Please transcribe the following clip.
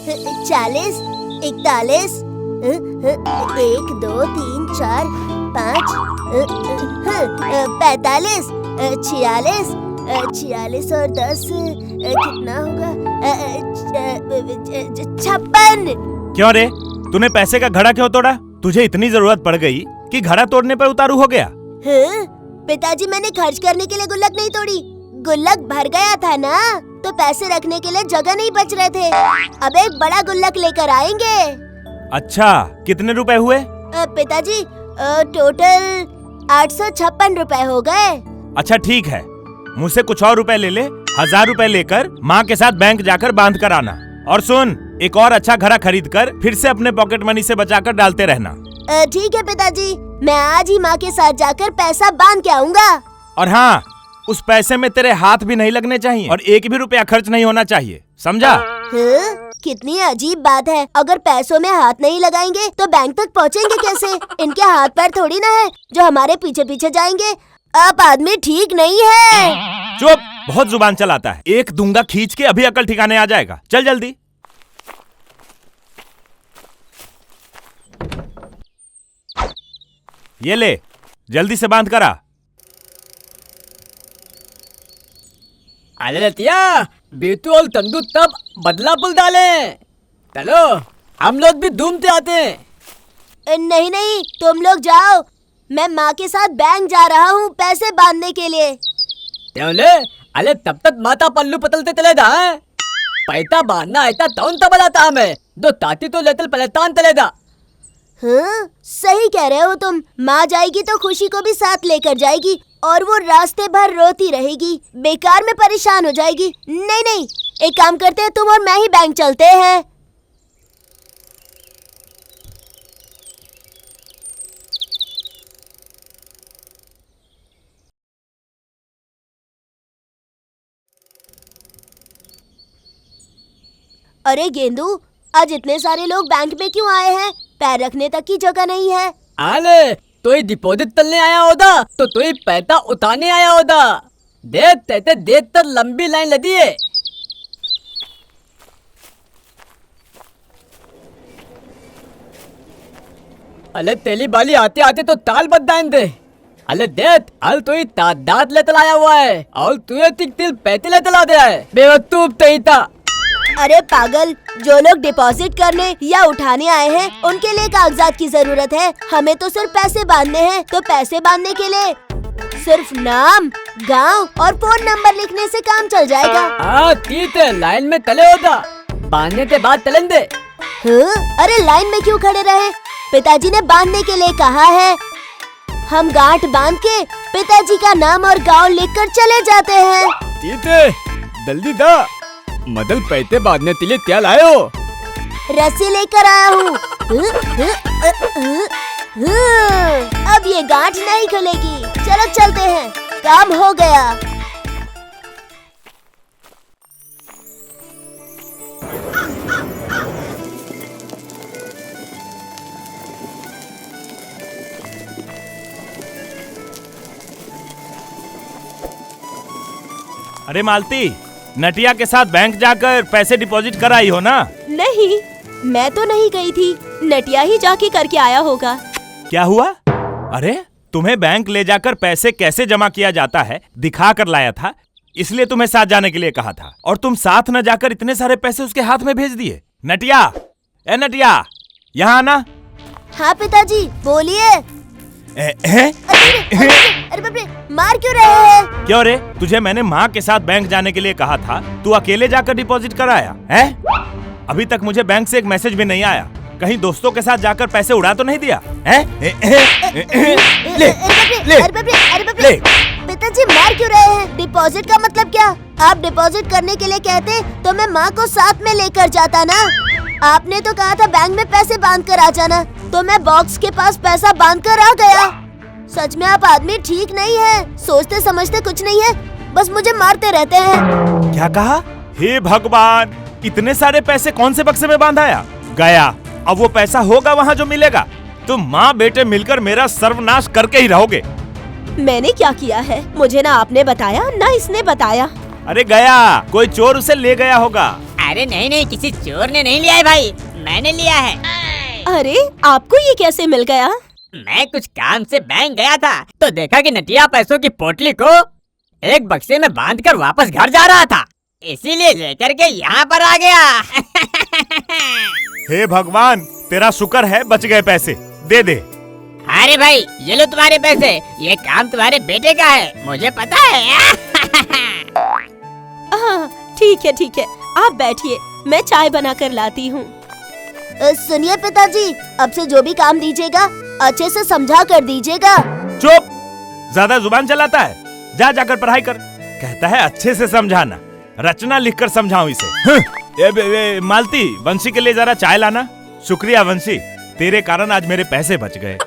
40, 41, 1, 2, 3, 4, 5, 45, 46, 46 और 10 कितना होगा? 56। क्यों रे, तूने पैसे का घड़ा क्यों तोड़ा? तुझे इतनी जरूरत पड़ गई कि घड़ा तोड़ने पर उतारू हो गया? पिताजी, मैंने खर्च करने के लिए गुल्लक नहीं तोड़ी, गुल्लक भर गया था ना, तो पैसे रखने के लिए जगह नहीं बच रहे थे। अब एक बड़ा गुल्लक लेकर आएंगे। अच्छा, कितने रुपए हुए? पिताजी, टोटल 856 रुपए हो गए। अच्छा ठीक है, मुझसे कुछ और रुपए ले ले। 1000 रुपए लेकर माँ के साथ बैंक जाकर बांध कर आना। और सुन, एक और अच्छा घड़ा खरीद कर फिर से अपने पॉकेट मनी से बचाकर डालते रहना। ठीक है पिताजी, मैं आज ही माँ के साथ जाकर पैसा बांध के आऊँगा। और हाँ, उस पैसे में तेरे हाथ भी नहीं लगने चाहिए और एक भी रुपया खर्च नहीं होना चाहिए, समझा? कितनी अजीब बात है, अगर पैसों में हाथ नहीं लगाएंगे तो बैंक तक पहुँचेंगे कैसे? इनके हाथ पैर थोड़ी ना है जो हमारे पीछे पीछे जाएंगे। आप आदमी ठीक नहीं है। चुप, बहुत जुबान चलाता है। एक दूंगा खींच के, अभी अकल ठिकाने आ जाएगा। चल जल्दी। ये ले, जल्दी से बांध करा। अरे लतिया, बेतू और तंदू तब बदला पुल डाले। चलो, हम लोग भी घूमते आते हैं। नहीं नहीं, तुम लोग जाओ, मैं माँ के साथ बैंक जा रहा हूँ पैसे बांधने के लिए। अरे तब तक माता पल्लू पतलते चले दा। पैसा बांधना ऐसा तौन तबलाता हमें, दो ताती तो लेतल पलतान तले दा। हाँ, सही कह रहे हो तुम। माँ जाएगी तो खुशी को भी साथ लेकर जाएगी और वो रास्ते भर रोती रहेगी, बेकार में परेशान हो जाएगी। नहीं नहीं, एक काम करते हैं, तुम और मैं ही बैंक चलते हैं। अरे गेंदू, आज इतने सारे लोग बैंक में क्यों आए हैं? पैर रखने तक की जगह नहीं है। आले, तो ही डिपॉजिट तलने आया होता तो ही पैसा उठाने आया होता। देख तर लंबी लाइन लगी है। अले तेली बाली आते आते तो ताल बददान दे। अले देख, अल तो ही तादाद ले तलाया हुआ है और तुझे तिल पैते ले तला दिया है। बेवकूफ तही था। अरे पागल, जो लोग डिपॉजिट करने या उठाने आए हैं उनके लिए कागजात की जरूरत है, हमें तो सिर्फ पैसे बांधने हैं। तो पैसे बांधने के लिए सिर्फ नाम, गांव और फोन नंबर लिखने से काम चल जाएगा। ठीक है, लाइन में तले होता, बांधने के बाद तलन दे। अरे लाइन में क्यों खड़े रहे? पिताजी ने बांधने के लिए कहा है। हम गांठ बांध के पिताजी का नाम और गांव लिखकर चले जाते हैं। ठीक है, जल्दी दा। मदल पैसे बांधने के लिए क्या लाए हो? रस्सी लेकर आया हूँ। अब ये गांठ नहीं खुलेगी। चलो चलते हैं, काम हो गया। अरे मालती, नटिया के साथ बैंक जाकर पैसे डिपॉजिट कराई हो ना? नहीं, मैं तो नहीं गई थी, नटिया ही जाके करके आया होगा। क्या हुआ? अरे तुम्हें बैंक ले जाकर पैसे कैसे जमा किया जाता है दिखा कर लाया था, इसलिए तुम्हें साथ जाने के लिए कहा था और तुम साथ न जाकर इतने सारे पैसे उसके हाथ में भेज दिए। नटिया, ए नटिया, यहाँ आना। हाँ पिताजी, बोलिए। अरे बाप रे, मार क्यों रहे हैं? क्यों रे, तुझे मैंने माँ के साथ बैंक जाने के लिए कहा था, तू अकेले जाकर डिपॉजिट कराया है? अभी तक मुझे बैंक से एक मैसेज भी नहीं आया, कहीं दोस्तों के साथ जाकर पैसे उड़ा तो नहीं दिया है? ले। पिताजी मार क्यों रहे हैं? डिपॉजिट का मतलब क्या? आप डिपॉजिट करने के लिए कहते तो मैं माँ को साथ में लेकर जाता ना। आपने तो कहा था बैंक में पैसे बांध कर आ जाना, तो मैं बॉक्स के पास पैसा बांध कर आ गया। सच में आप आदमी ठीक नहीं है, सोचते समझते कुछ नहीं है, बस मुझे मारते रहते हैं। क्या कहा? हे भगवान, इतने सारे पैसे कौन से बक्से में बांधाया? गया, अब वो पैसा होगा वहाँ जो मिलेगा। तुम माँ बेटे मिलकर मेरा सर्वनाश करके ही रहोगे। मैंने क्या किया है? मुझे ना आपने बताया ना इसने बताया। अरे गया, कोई चोर उसे ले गया होगा। अरे नहीं नहीं, किसी चोर ने नहीं लिया है भाई, मैंने लिया है। अरे आपको ये कैसे मिल गया? मैं कुछ काम से बैंक गया था तो देखा कि नटिया पैसों की पोटली को एक बक्से में बांधकर वापस घर जा रहा था, इसीलिए लेकर के यहाँ पर आ गया। हे भगवान, तेरा शुक्र है बच गए पैसे, दे दे। अरे भाई ये लो तुम्हारे पैसे, ये काम तुम्हारे बेटे का है, मुझे पता है। हाँ ठीक है, आप बैठिए, मैं चाय बना कर लाती हूँ। सुनिए पिताजी, अब से जो भी काम दीजिएगा अच्छे से समझा कर दीजिएगा। चुप, ज्यादा जुबान चलाता है, जा जाकर पढ़ाई कर। कहता है अच्छे से समझाना, रचना लिखकर समझाऊं इसे। मालती, वंशी के लिए जरा चाय लाना। शुक्रिया वंशी, तेरे कारण आज मेरे पैसे बच गए।